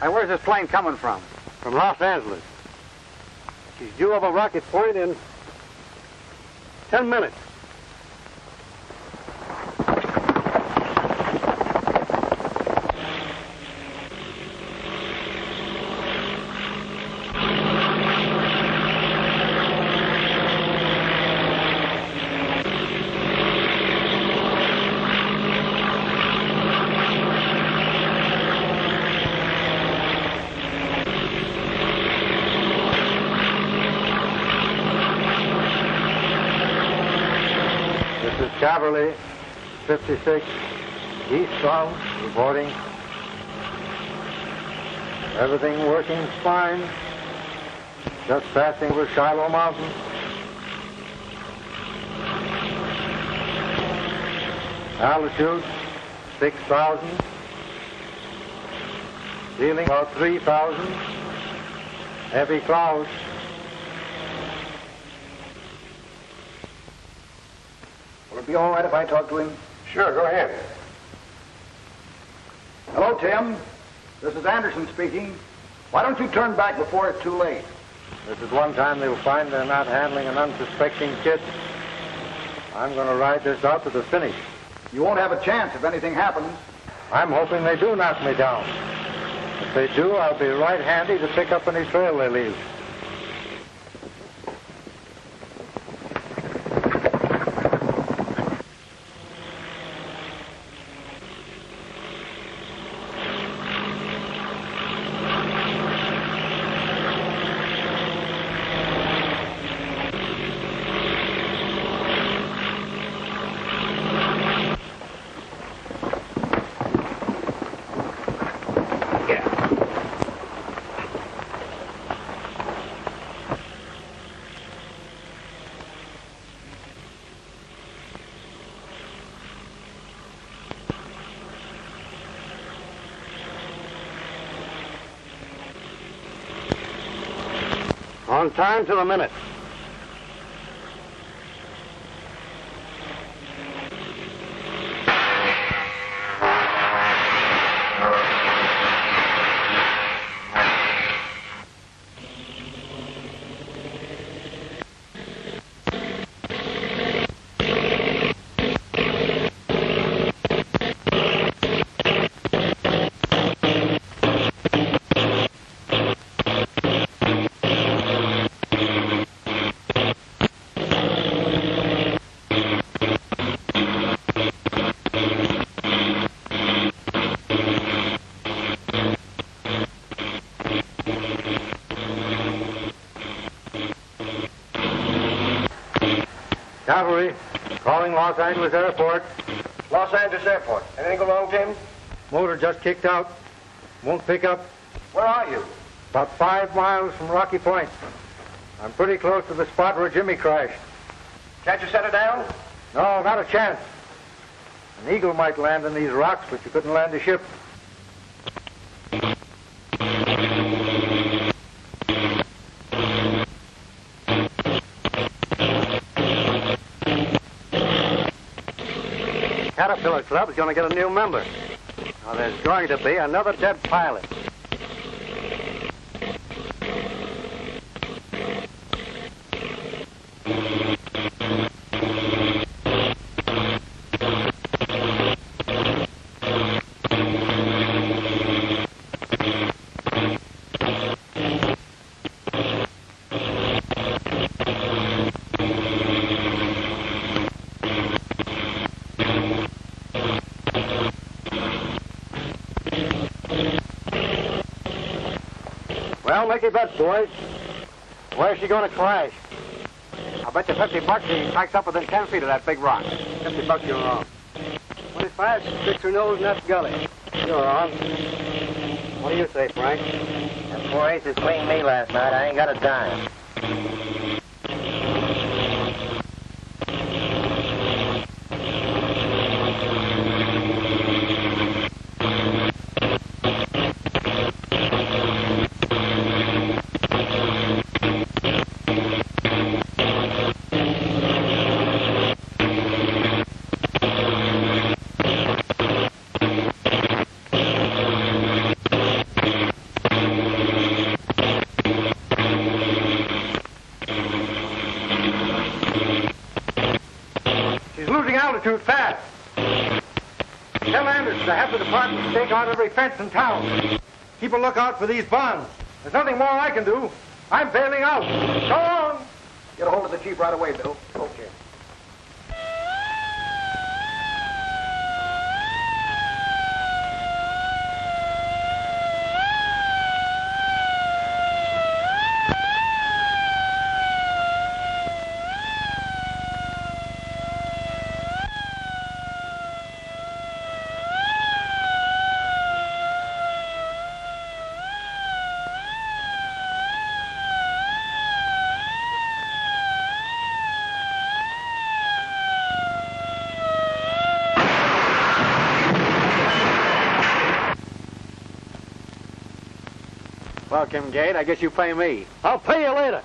Hey, where's this plane coming from? From Los Angeles. She's due over Rocky Point in 10 minutes. Cavalry 56 eastbound, reporting. Everything working fine. Just passing over Shiloh Mountain. Altitude 6,000. Ceiling about 3,000. Heavy clouds. Will it be all right if I talk to him? Sure, go ahead. Hello, Tim. This is Anderson speaking. Why don't you turn back before it's too late? This is one time they'll find they're not handling an unsuspecting kid. I'm going to ride this out to the finish. You won't have a chance if anything happens. I'm hoping they do knock me down. If they do, I'll be right handy to pick up any trail they leave. On time to the minute. Cavalry, calling Los Angeles Airport. Los Angeles Airport. Anything go wrong, Tim? Motor just kicked out. Won't pick up. Where are you? About 5 miles from Rocky Point. I'm pretty close to the spot where Jimmy crashed. Can't you set her down? No, not a chance. An eagle might land in these rocks, but you couldn't land a ship. Caterpillar Club is going to get a new member. Now, there's going to be another dead pilot. Well, make your bets, boys. Where's she going to crash? I'll bet you $50 she cracks up within 10 feet of that big rock. $50 you're wrong. 25, she sticks her nose in that gully. You're wrong. What do you say, Frank? Them 4 aces cleaned me last night. I ain't got a dime. too fast. Tell Anderson to have the department stake out every fence in town. Keep a lookout for these bonds. There's nothing more I can do. I'm bailing out. Go on. Get a hold of the chief right away, Bill. Okay. Well, Kim Gate, I guess you pay me. I'll pay you later.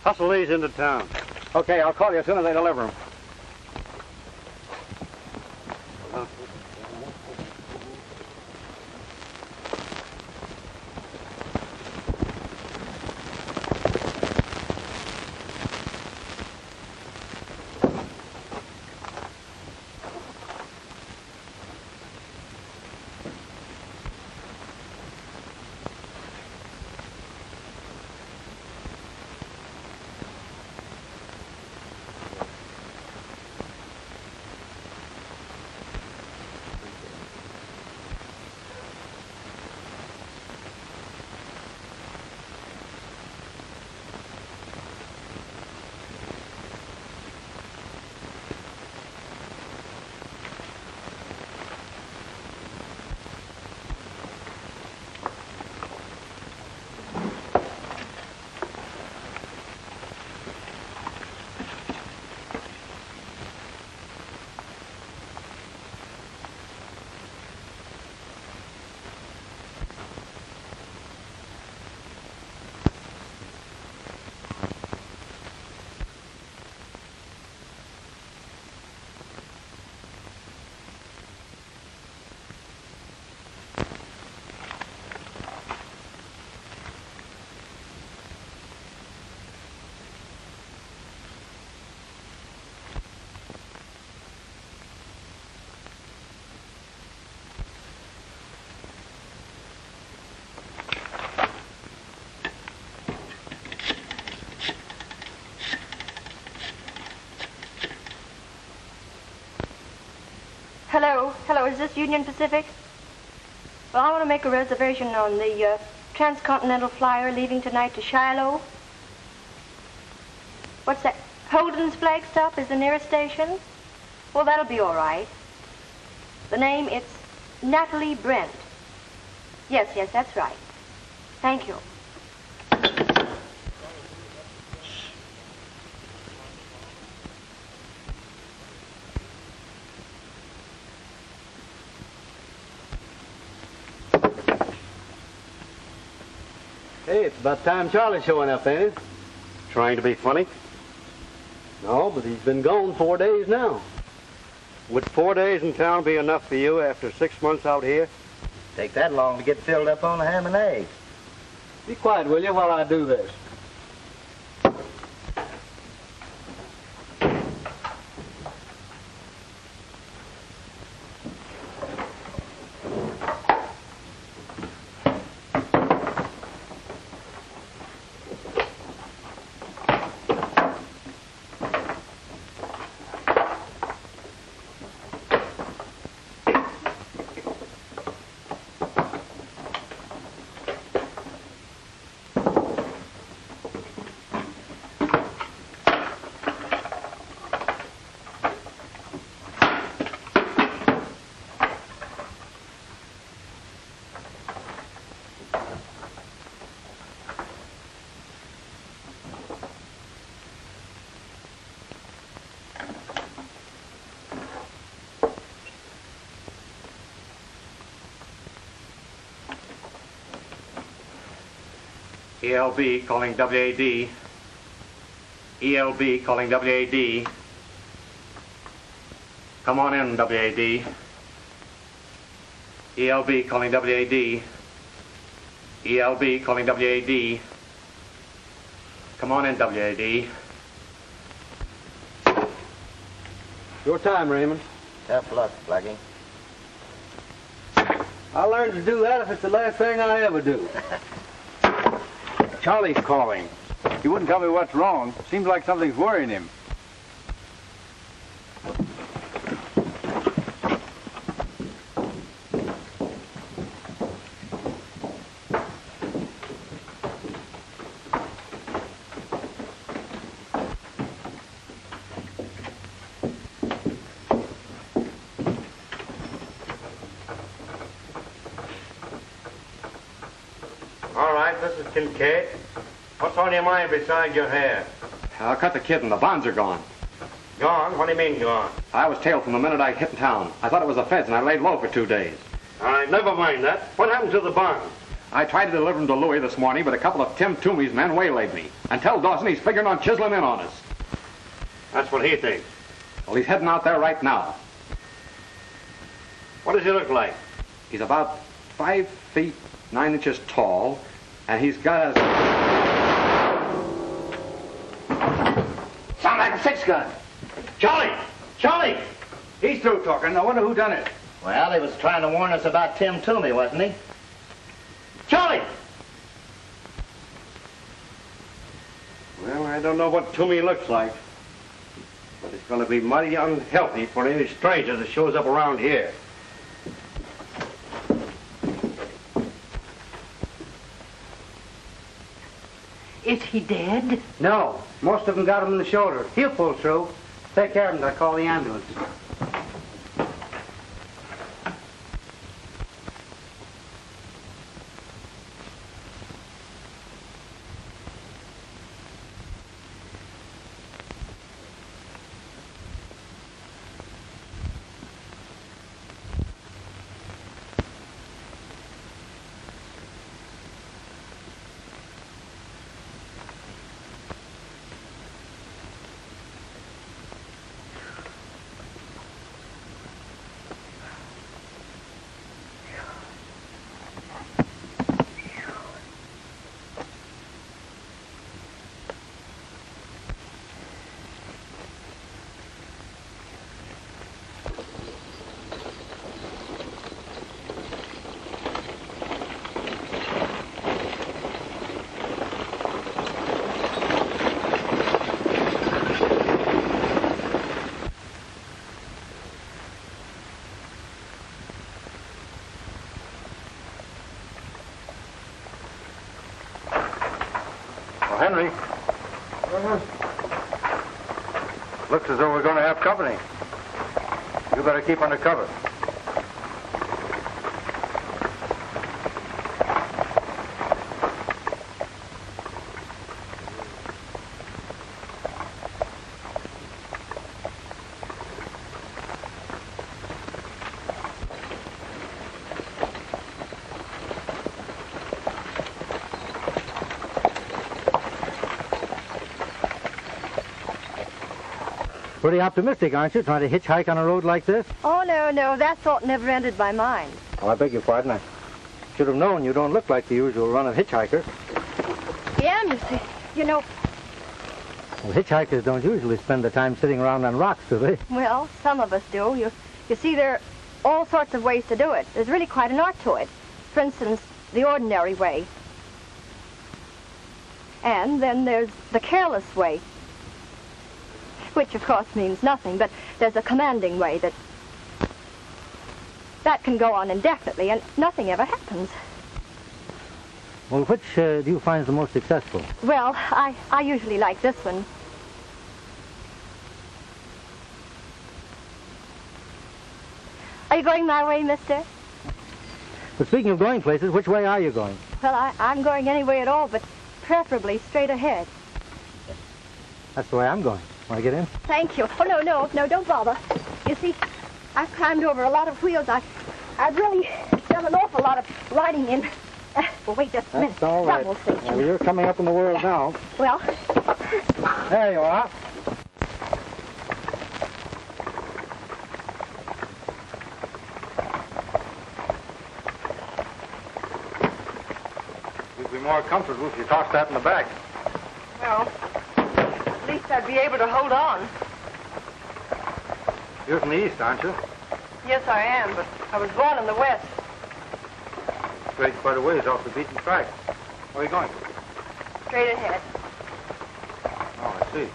Hustle these into town. Okay, I'll call you as soon as they deliver them. Hello, is this Union Pacific? Well, I want to make a reservation on the transcontinental flyer leaving tonight to Shiloh. What's that? Holden's flag stop is the nearest station? Well, that'll be all right. The name, it's Natalie Brent. Yes, that's right. Thank you. Hey, it's about time Charlie's showing up, ain't it? Trying to be funny? No, but he's been gone 4 days now. Would 4 days in town be enough for you after 6 months out here? Take that long to get filled up on the ham and eggs. Be quiet, will you, while I do this? ELB calling WAD. ELB calling WAD. Come on in, WAD. ELB calling WAD. ELB calling WAD. Come on in, WAD. Your time, Raymond. Tough luck, Blackie. I'll learn to do that if it's the last thing I ever do. Charlie's calling. He wouldn't tell me what's wrong. Seems like something's worrying him. All right, this is Kincaid. What's on your mind besides your hair? I cut the kid and the bonds are gone. Gone? What do you mean gone? I was tailed from the minute I hit town. I thought it was the feds and I laid low for 2 days. All right, never mind that. What happened to the bonds? I tried to deliver them to Louis this morning, but a couple of Tim Toomey's men waylaid me. And tell Dawson he's figuring on chiseling in on us. That's what he thinks. Well, he's heading out there right now. What does he look like? He's about 5 feet 9 inches tall, and he's got a... Sound like a 6-gun. Charlie! Charlie! He's through talking. I wonder who done it. Well, he was trying to warn us about Tim Toomey, wasn't he? Charlie! Well, I don't know what Toomey looks like, but it's going to be mighty unhealthy for any stranger that shows up around here. Is he dead? No. Most of them got him in the shoulder. He'll pull through. Take care of him. I'll call the ambulance. Henry. Looks as though we're going to have company. You better keep under cover. pretty optimistic, aren't you, trying to hitchhike on a road like this? Oh, no, that thought never entered my mind. Oh, I beg your pardon. I should have known you don't look like the usual run of hitchhiker. Yeah, mister. You know, Well, hitchhikers don't usually spend their time sitting around on rocks, do they? well, some of us do. You see, there are all sorts of ways to do it. There's really quite an art to it. For instance, the ordinary way. And then there's the careless way, which of course means nothing, but there's a commanding way that can go on indefinitely and nothing ever happens. Well, which do you find is the most successful? Well, I usually like this one. Are you going my way, mister? But speaking of going places, which way are you going? Well, I'm going any way at all, but preferably straight ahead. That's the way I'm going. Want to get in? Thank you. Oh, no, don't bother. You see, I've climbed over a lot of wheels. I've really done an awful lot of riding in. Well, wait just a minute. That's all right. Rumble station. Well, you're coming up in the world now. Well, There you are. You'd be more comfortable if you tossed that in the back. well, at least I'd be able to hold on. You're from the east, aren't you? Yes, I am, but I was born in the West. Straight quite a ways off the beaten track. Where are you going? Straight ahead. Oh, I see.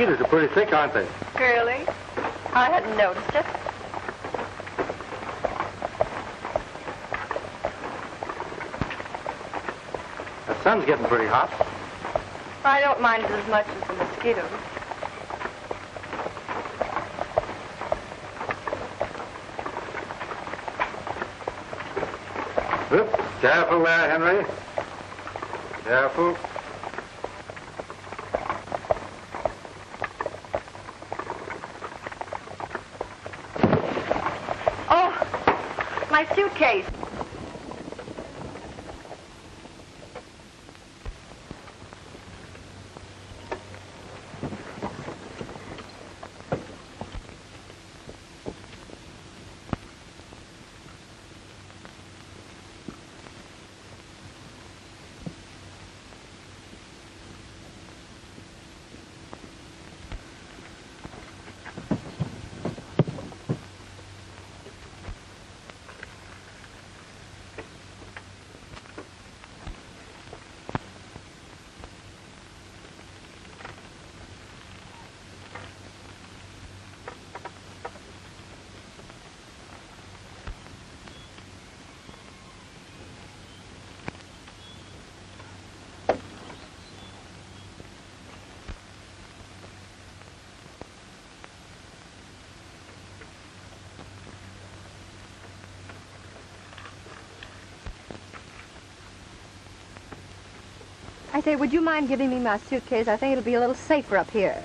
Mosquitoes are pretty thick, aren't they? Really? I hadn't noticed it. The sun's getting pretty hot. I don't mind it as much as the mosquitoes. Whoop. Careful there, Henry. Careful. Oh, my suitcase. I say, would you mind giving me my suitcase? I think it'll be a little safer up here.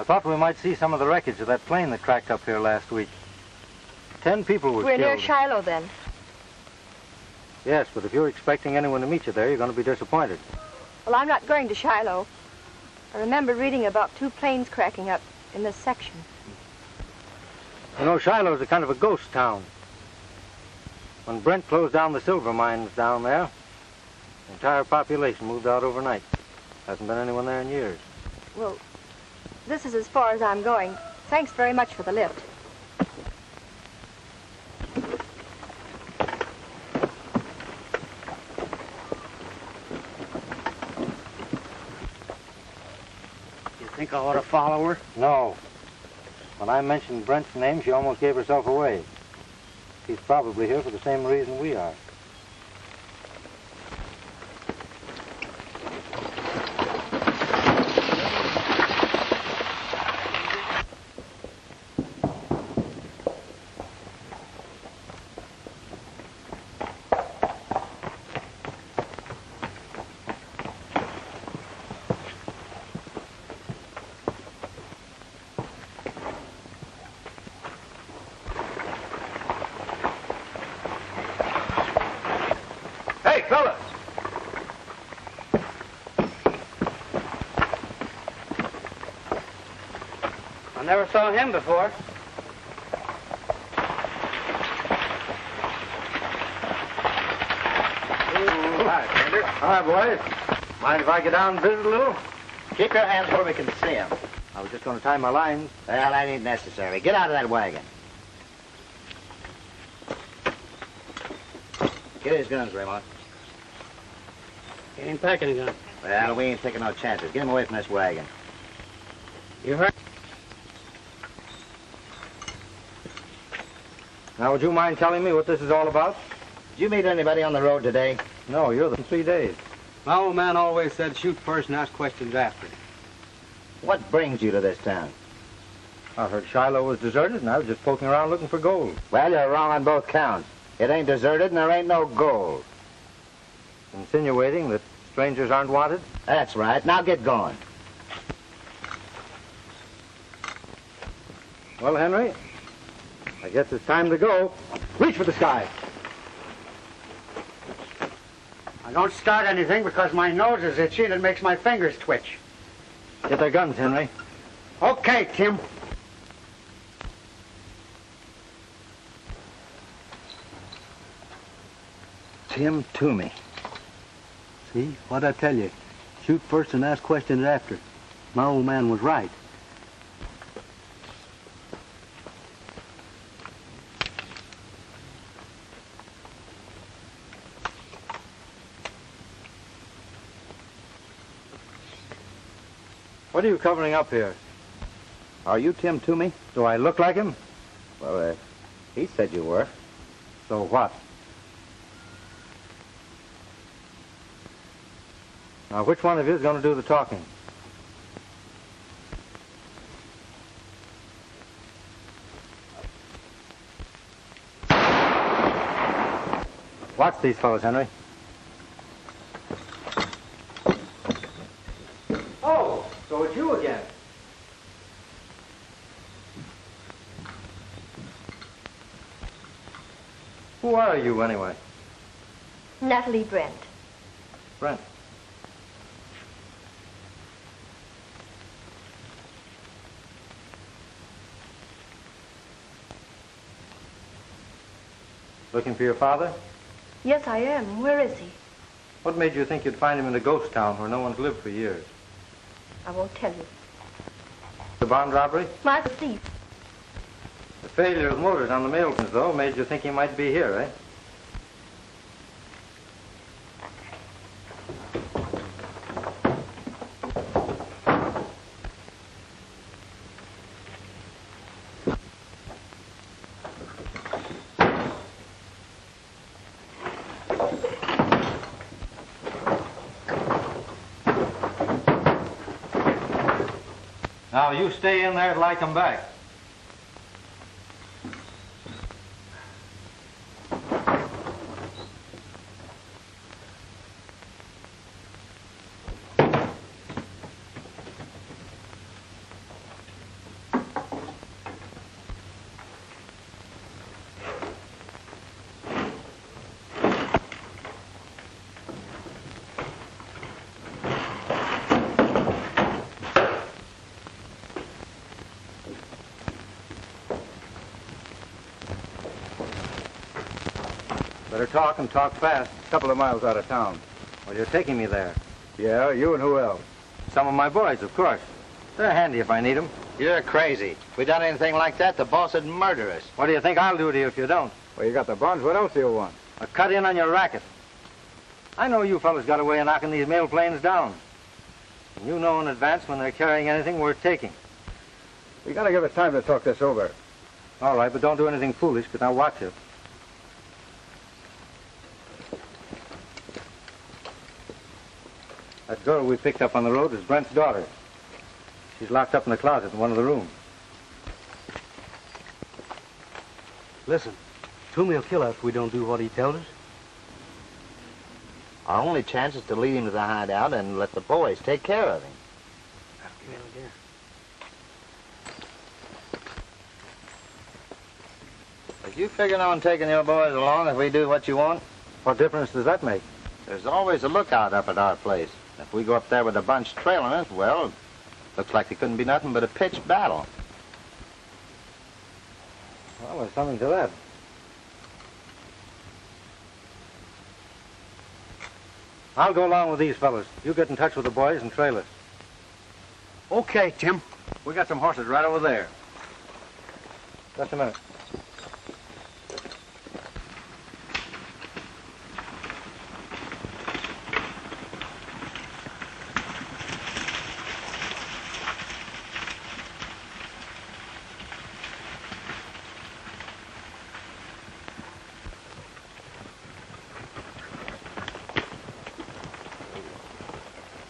I thought we might see some of the wreckage of that plane that cracked up here last week. 10 people were We're killed. near Shiloh, then. Yes, but if you're expecting anyone to meet you there, you're going to be disappointed. Well, I'm not going to Shiloh. I remember reading about 2 planes cracking up in this section. You know, Shiloh's a kind of a ghost town. When Brent closed down the silver mines down there, the entire population moved out overnight. Hasn't been anyone there in years. Well, this is as far as I'm going. Thanks very much for the lift. You think I ought to follow her? No. When I mentioned Brent's name, she almost gave herself away. She's probably here for the same reason we are. Hey, fellas! I never saw him before. Hi, Sander. Hi, boys. Mind if I get down and visit a little? Keep your hands where we can see him. I was just going to tie my lines. Well, that ain't necessary. Get out of that wagon. Get his guns, Raymond. He ain't packing a gun. Well, we ain't taking no chances. Get him away from this wagon. You heard? Now, would you mind telling me what this is all about? Did you meet anybody on the road today? No, you're the 3 days. My old man always said shoot first and ask questions after. What brings you to this town? I heard Shiloh was deserted, and I was just poking around looking for gold. Well, you're wrong on both counts. It ain't deserted and there ain't no gold. Insinuating that strangers aren't wanted? That's right. Now get going. Well, Henry, I guess it's time to go. Reach for the sky. I don't start anything because my nose is itchy and it makes my fingers twitch. Get their guns, Henry. Okay, Tim. Tim Toomey. See? What'd I tell you? Shoot first and ask questions after. My old man was right. What are you covering up here? Are you Tim Toomey? Do I look like him? Well, he said you were. So what? Now, which one of you is going to do the talking? Watch these fellows, Henry. Oh, so it's you again. Who are you, anyway? Natalie Brent. Brent. Looking for your father? Yes, I am. Where is he? What made you think you'd find him in a ghost town where no one's lived for years? I won't tell you. The bond robbery? My thief. The failure of motors on the Miltons, though, made you think he might be here, eh? Now, you stay in there till I come back. Better talk and talk fast. A couple of miles out of town. Well, you're taking me there. Yeah, you and who else? Some of my boys, of course. They're handy if I need them. You're crazy. If we done anything like that, the boss would murder us. What do you think I'll do to you if you don't? Well, you got the bonds. What else do you want? A cut in on your racket. I know you fellas got a way of knocking these mail planes down. And you know in advance when they're carrying anything worth taking. We got to give us time to talk this over. All right, but don't do anything foolish, because I'll watch you. That girl we picked up on the road is Brent's daughter. She's locked up in the closet in one of the rooms. Listen, Toomey will kill us if we don't do what he tells us. Our only chance is to lead him to the hideout and let the boys take care of him. Are you figuring on taking your boys along if we do what you want? What difference does that make? There's always a lookout up at our place. If we go up there with a bunch trailing us, well, looks like it couldn't be nothing but a pitched battle. Well, there's something to that. I'll go along with these fellas. You get in touch with the boys and trail us. Okay, Tim. We got some horses right over there. Just a minute.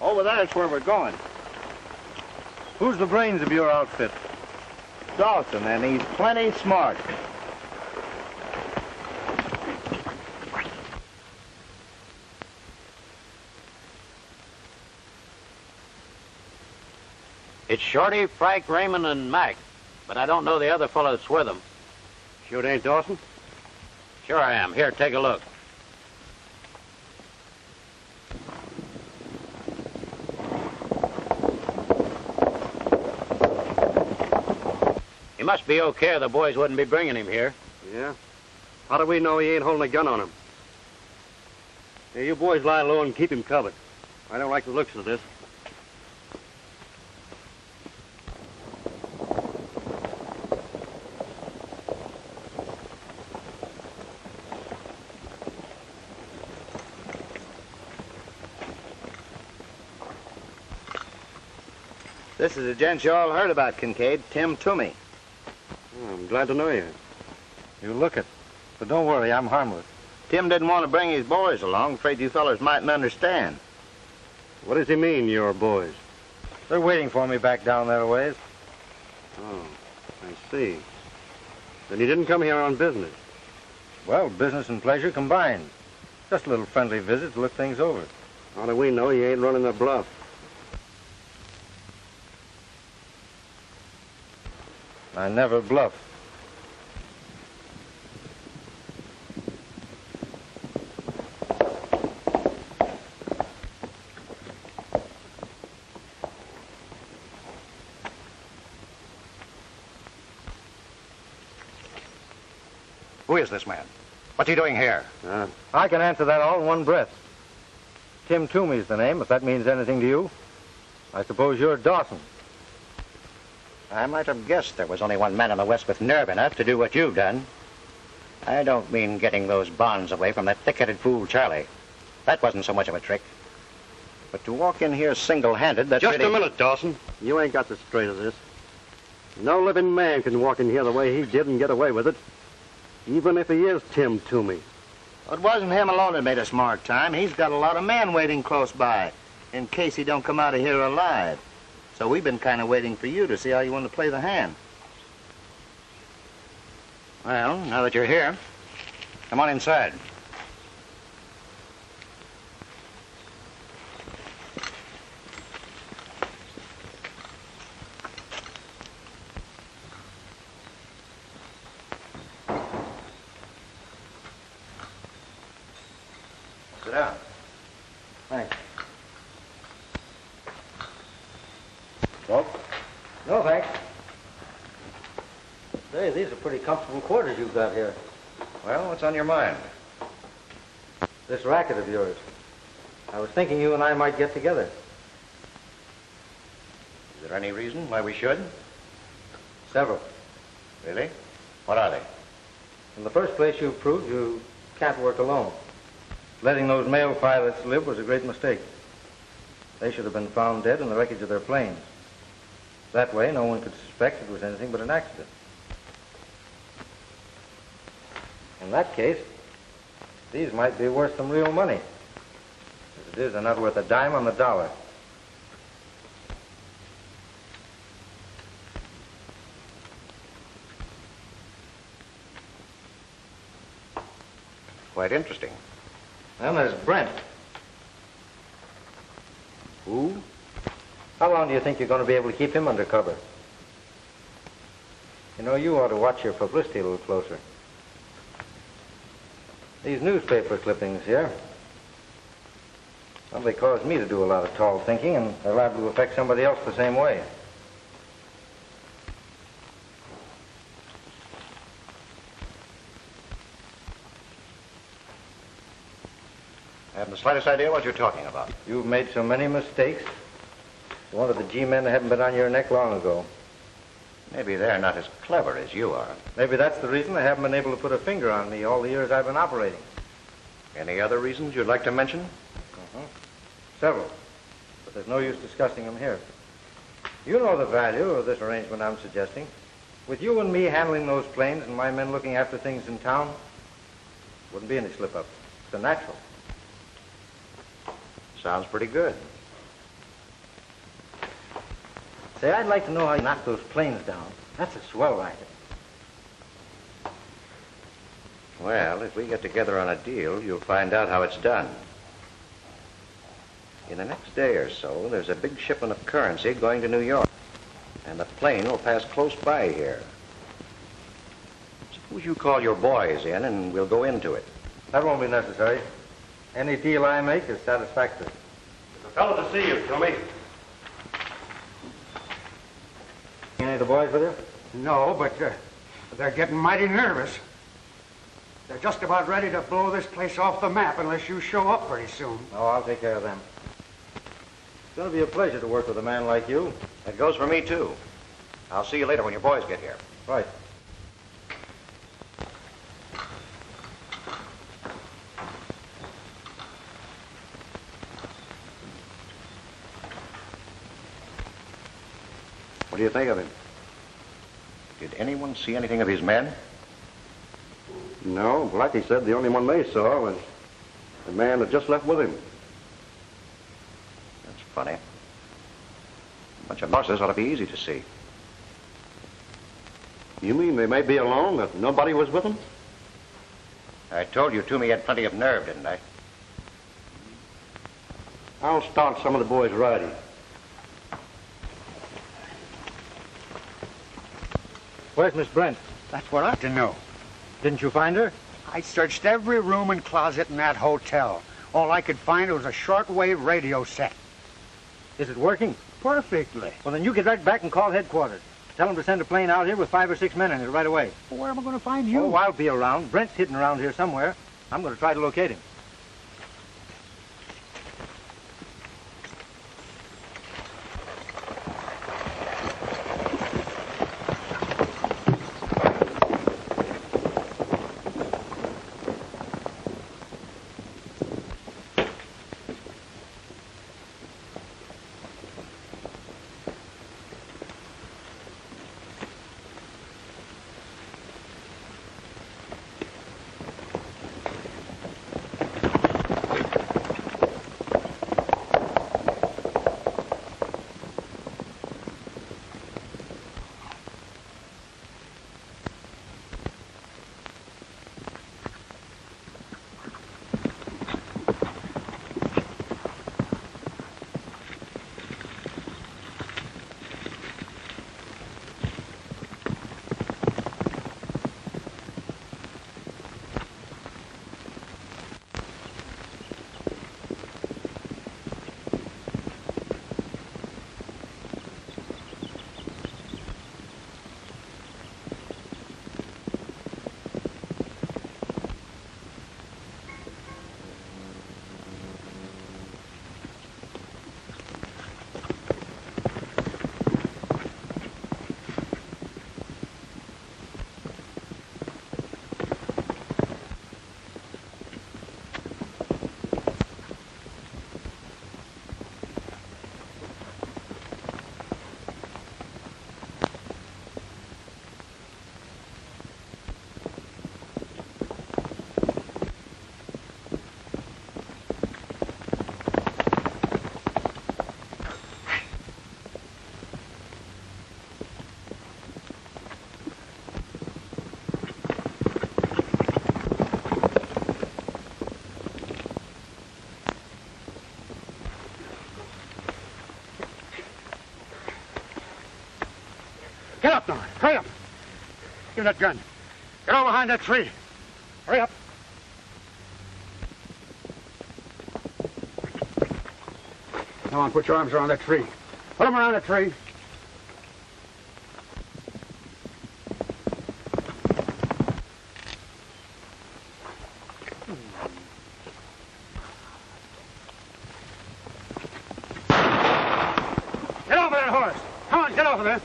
Over there's where we're going. Who's the brains of your outfit? Dawson, and he's plenty smart. It's Shorty, Frank, Raymond, and Mac, but I don't know the other fellow that's with them. Sure it ain't Dawson? Sure I am. Here, take a look. He must be okay, or the boys wouldn't be bringing him here. Yeah? How do we know he ain't holding a gun on him? Hey, you boys lie low and keep him covered. I don't like the looks of this. This is the gent you all heard about, Kincaid, Tim Toomey. Oh, I'm glad to know you. You look it. But don't worry, I'm harmless. Tim didn't want to bring his boys along. Afraid you fellers mightn't understand. What does he mean, your boys? They're waiting for me back down there a ways. Oh, I see. Then he didn't come here on business. Well, business and pleasure combined. Just a little friendly visit to look things over. How do we know he ain't running a bluff? I never bluff. Who is this man? What's he doing here? I can answer that all in one breath. Tim Toomey's the name, if that means anything to you. I suppose you're Dawson. I might have guessed there was only one man in the West with nerve enough to do what you've done. I don't mean getting those bonds away from that thick-headed fool, Charlie. That wasn't so much of a trick. But to walk in here single-handed, that's Just really... a minute, Dawson. You ain't got the straight of this. No living man can walk in here the way he did and get away with it. Even if he is Tim Toomey. It wasn't him alone that made a smart time. He's got a lot of men waiting close by, in case he don't come out of here alive. So we've been kind of waiting for you to see how you want to play the hand. Well, now that you're here, come on inside. Sit down. Thanks. Smoke? No, thanks. Say, these are pretty comfortable quarters you've got here. Well, what's on your mind? This racket of yours. I was thinking you and I might get together. Is there any reason why we should? Several. Really? What are they? In the first place, you've proved you can't work alone. Letting those male pilots live was a great mistake. They should have been found dead in the wreckage of their planes. That way, no one could suspect it was anything but an accident. In that case, these might be worth some real money. As it is, they're not worth a dime on the dollar. Quite interesting. Then there's Brent. Who? How long do you think you're going to be able to keep him under cover? You know, you ought to watch your publicity a little closer. These newspaper clippings here, well, they cause me to do a lot of tall thinking, and they're liable to affect somebody else the same way. I haven't the slightest idea what you're talking about. You've made so many mistakes. You're one of the G-men that haven't been on your neck long ago. Maybe they're not as clever as you are. Maybe that's the reason they haven't been able to put a finger on me all the years I've been operating. Any other reasons you'd like to mention? Several. But there's no use discussing them here. You know the value of this arrangement I'm suggesting. With you and me handling those planes and my men looking after things in town, wouldn't be any slip-up. It's a natural. Sounds pretty good. Say, I'd like to know how you knocked those planes down. That's a swell racket. Well, if we get together on a deal, you'll find out how it's done. In the next day or so, there's a big shipment of currency going to New York. And the plane will pass close by here. Suppose you call your boys in and we'll go into it. That won't be necessary. Any deal I make is satisfactory. There's a fellow to see you, Tommy. Any of the boys with you? No, but they're getting mighty nervous. They're just about ready to blow this place off the map unless you show up pretty soon. Oh, I'll take care of them. It's going to be a pleasure to work with a man like you. It goes for me, too. I'll see you later when your boys get here. Right. What do you think of him? Did anyone see anything of his men? No, Blackie said the only one they saw was the man that just left with him. That's funny. A bunch of horses ought to be easy to see. You mean they may be alone, that nobody was with them? I told you Toomey had plenty of nerve, didn't I? I'll start some of the boys riding. Where's Miss Brent? That's what I have to know. Didn't you find her? I searched every room and closet in that hotel. All I could find was a shortwave radio set. Is it working? Perfectly. Well, then you get right back and call headquarters. Tell them to send a plane out here with 5 or 6 men in it right away. Well, where am I going to find you? Oh, I'll be around. Brent's hidden around here somewhere. I'm going to try to locate him. Give me that gun. Get over behind that tree. Hurry up. Come on, put your arms around that tree. Put them around the tree. Get over that horse. Come on, get over there.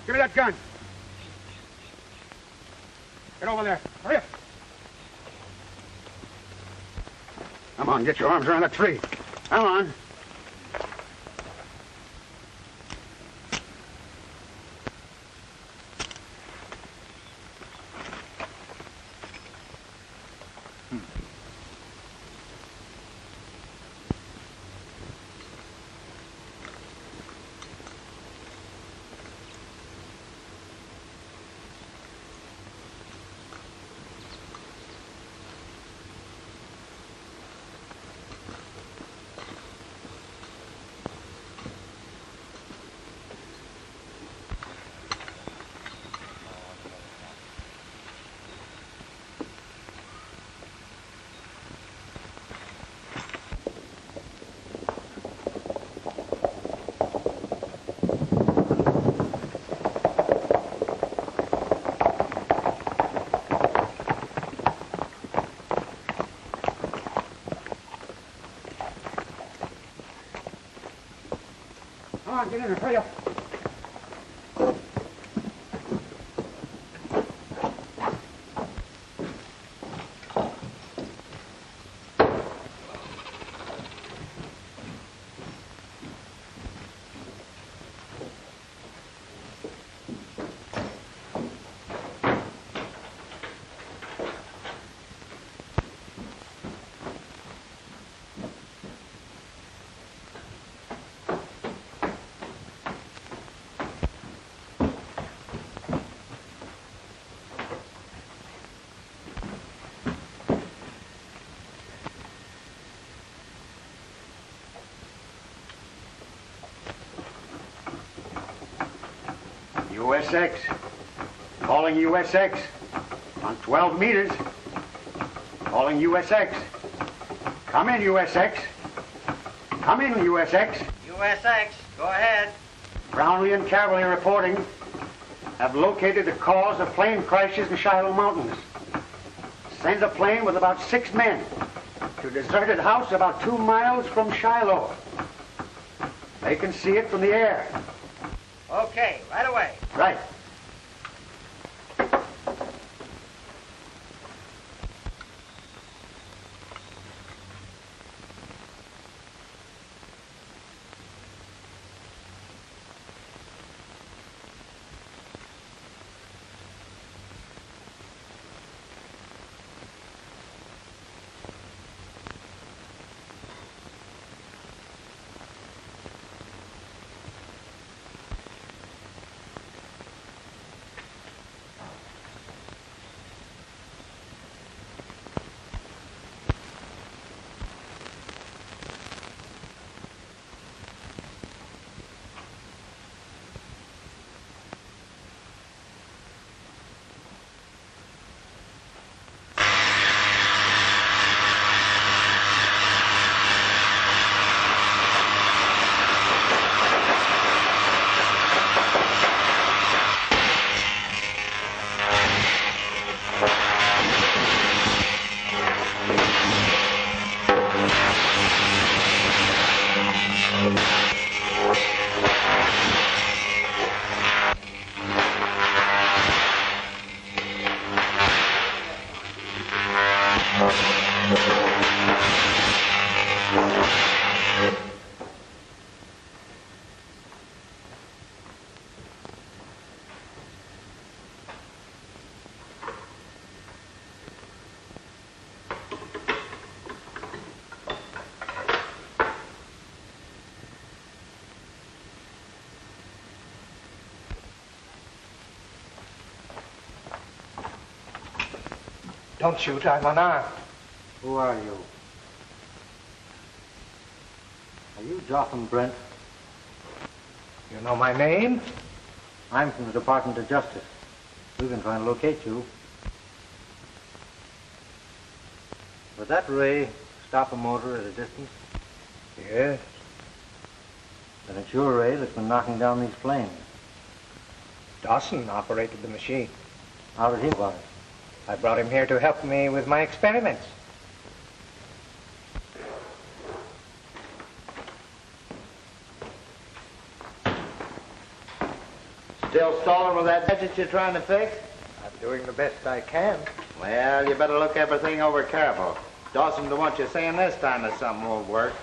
Give me that gun. Get over there. Hurry up. Come on, get your arms around that tree. Come on. Come on, get in there. Hurry up. USX. Calling USX. On 12 meters. Calling USX. Come in, USX. Come in, USX. USX, go ahead. Brownlee and Cavalry reporting. Have located the cause of plane crashes in Shiloh Mountains. Sends a plane with about 6 men to a deserted house about 2 miles from Shiloh. They can see it from the air. Okay, right away. Right. Don't shoot, I'm unarmed. Who are you? Are you Jotham Brent? You know my name? I'm from the Department of Justice. We've been trying to locate you. Would that ray stop a motor at a distance? Yes. Then it's your ray that's been knocking down these planes. Dawson operated the machine. How did he know it? I brought him here to help me with my experiments. Still stalling with that gadget you're trying to fix? I'm doing the best I can. Well, you better look everything over careful. Dawson don't want you saying this time that something won't work.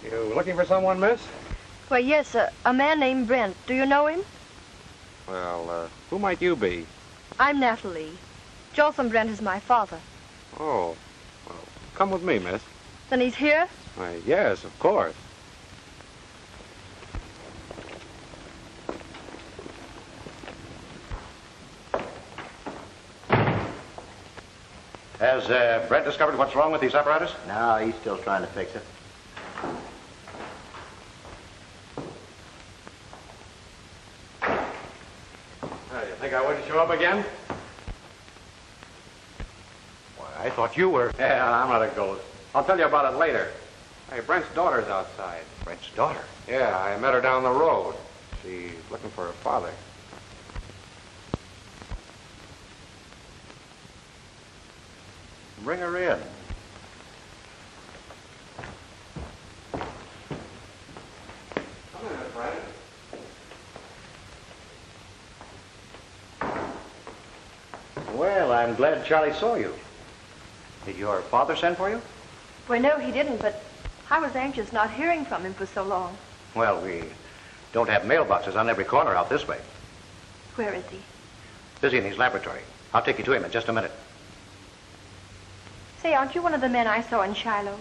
You looking for someone, miss? Well, yes, a man named Brent. Do you know him? Well, who might you be? I'm Natalie. Jotham Brent is my father. Oh, well, come with me, miss. Then he's here? Why, yes, of course. Has Brent discovered what's wrong with these apparatus? No, he's still trying to fix it. You think I wouldn't show up again? Why, I thought you were... Yeah, I'm not a ghost. I'll tell you about it later. Hey, Brent's daughter's outside. Brent's daughter? Yeah, I met her down the road. She's looking for her father. Bring her in. Come in, Miss Brent. Well, I'm glad Charlie saw you. Did your father send for you? Well, no, he didn't, but I was anxious not hearing from him for so long. Well, we don't have mailboxes on every corner out this way. Where is he? Busy in his laboratory. I'll take you to him in just a minute. Say, aren't you one of the men I saw in Shiloh?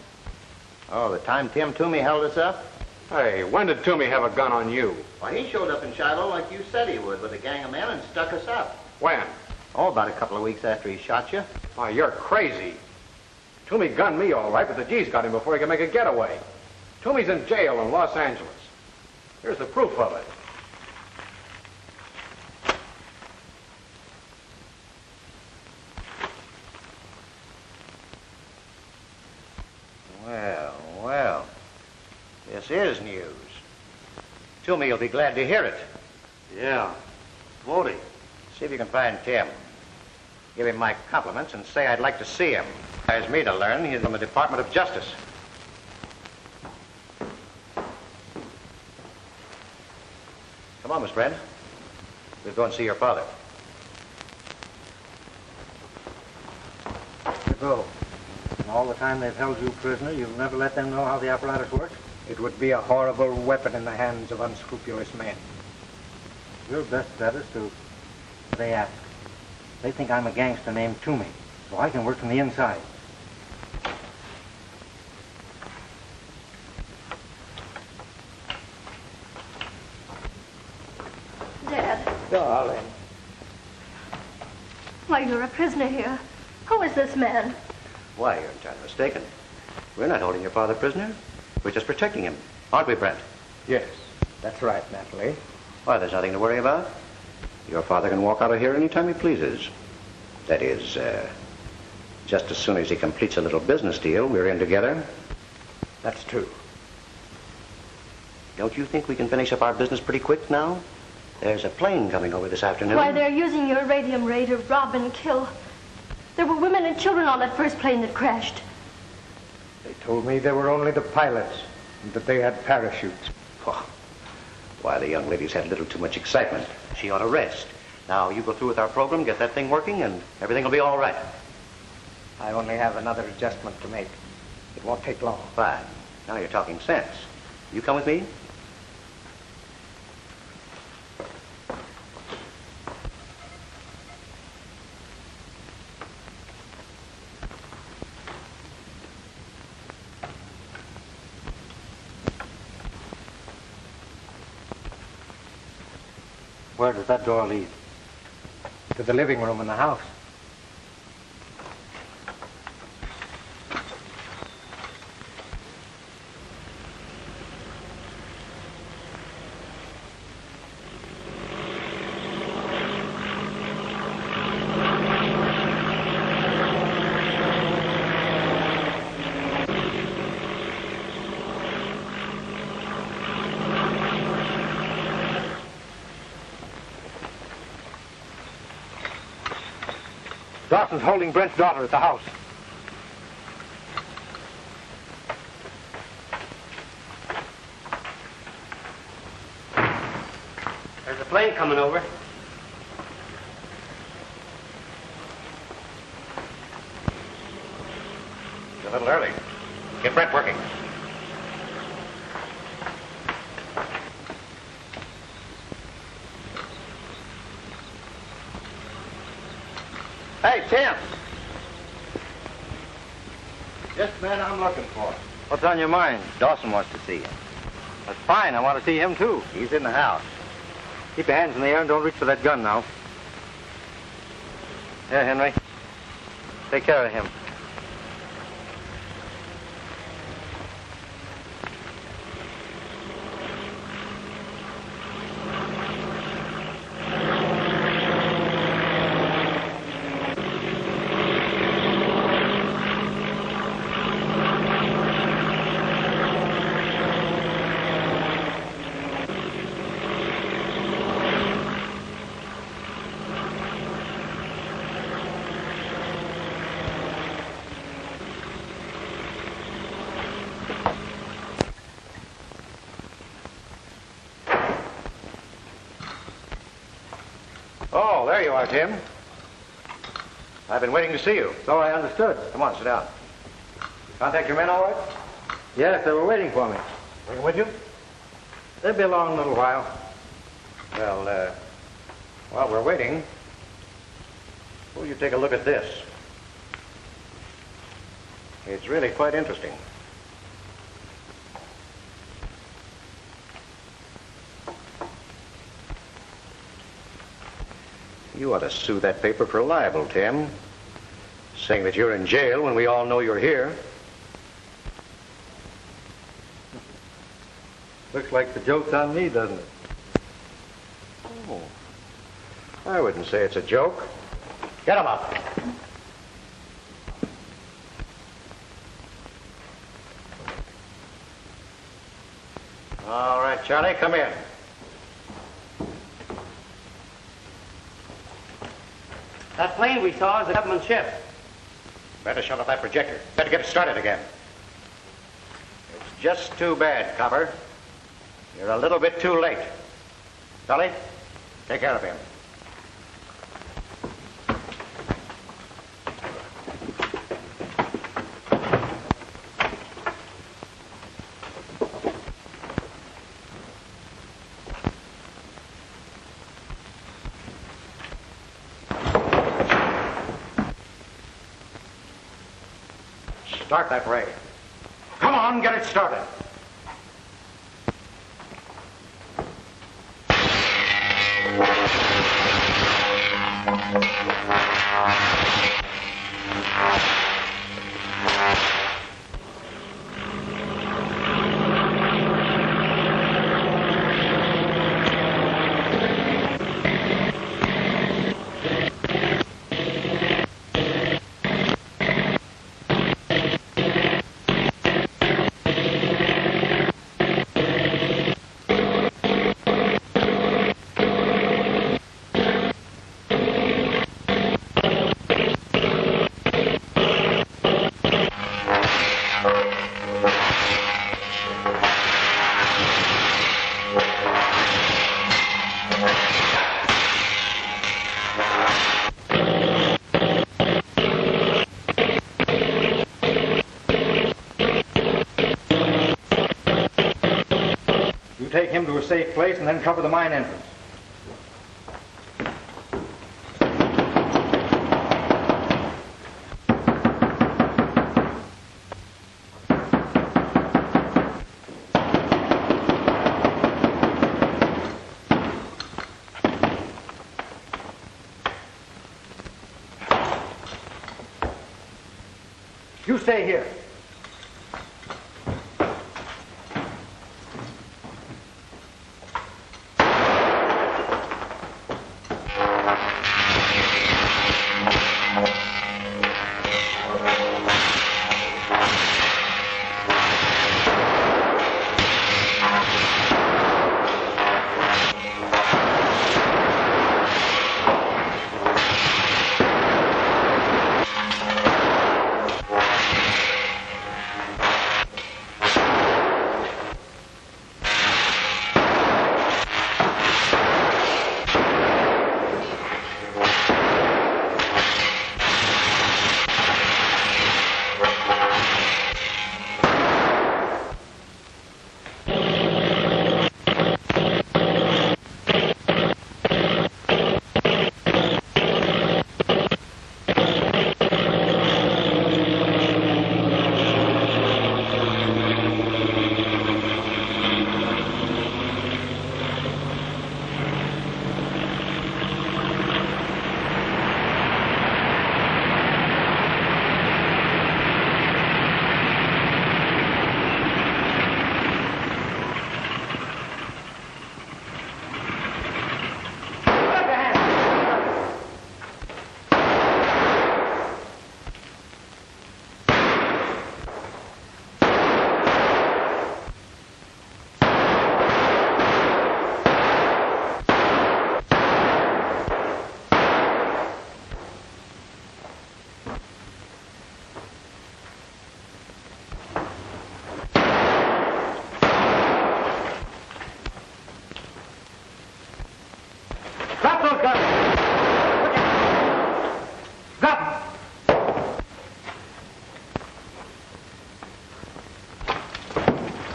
Oh, the time Tim Toomey held us up? Hey, when did Toomey have a gun on you? Why, he showed up in Shiloh like you said he would with a gang of men and stuck us up. When? Oh, about a couple of weeks after he shot you. Why, you're crazy. Toomey gunned me all right, but the G's got him before he could make a getaway. Toomey's in jail in Los Angeles. Here's the proof of it. Well. This is news. Toomey will be glad to hear it. Yeah. Won't he? See if you can find Tim. Give him my compliments and say I'd like to see him. Requires me to learn he's from the Department of Justice. Come on, Miss Brent. We'll go and see your father. Go. And all the time they've held you prisoner, you've never let them know how the apparatus works? It would be a horrible weapon in the hands of unscrupulous men. Your best bet is to... They ask. They think I'm a gangster named Toomey, so I can work from the inside. Dad. Darling. Why, you're a prisoner here. Who is this man? Why, you're entirely mistaken. We're not holding your father prisoner. We're just protecting him. Aren't we, Brent? Yes, that's right, Natalie. Why, there's nothing to worry about. Your father can walk out of here anytime he pleases. That is, just as soon as he completes a little business deal we're in together. That's true. Don't you think we can finish up our business pretty quick now? There's a plane coming over this afternoon. Why, they're using your radium ray to rob and kill. There were women and children on that first plane that crashed. They told me they were only the pilots and that they had parachutes. Oh, Why, the young lady's had a little too much excitement. She ought to rest. Now, you go through with our program, get that thing working, and everything will be all right. I only have another adjustment to make. It won't take long. Fine. Now you're talking sense. You come with me? Where does that door lead? To the living room in the house. Dawson's holding Brent's daughter at the house. There's a plane coming over. It's a little early. Get Brent working. Hey, Tim! Just the man I'm looking for. What's on your mind? Dawson wants to see you. That's fine. I want to see him, too. He's in the house. Keep your hands in the air and don't reach for that gun now. Here, Henry. Take care of him. Oh, there you are, Tim. I've been waiting to see you. So I understood. Come on, sit down. Contact your men all right? Yes, they were waiting for me. Bring them with you? They'll be along in a little while. Well, while we're waiting, will you take a look at this? It's really quite interesting. You ought to sue that paper for libel, Tim. Saying that you're in jail when we all know you're here. Looks like the joke's on me, doesn't it? Oh, I wouldn't say it's a joke. Get him up. All right, Charlie, come in. That plane we saw is a government ship. Better shut off that projector. Better get it started again. It's just too bad, Copper. You're a little bit too late. Sully, take care of him. Start that ray. Come on, get it started. take him to a safe place and then cover the mine entrance. You stay here.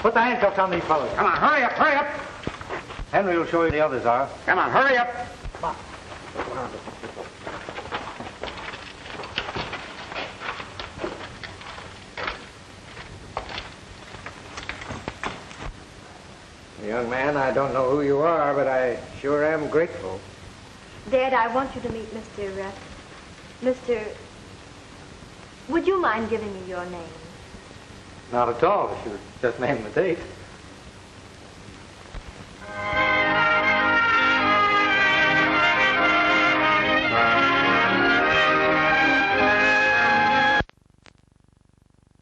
Put the handcuffs on these fellows. Come on, hurry up, hurry up. Henry will show you the others are. Come on, hurry up. Come on. Young man, I don't know who you are, but I sure am grateful. Dad, I want you to meet Mr. Would you mind giving me your name? Not at all, if you would just name the date.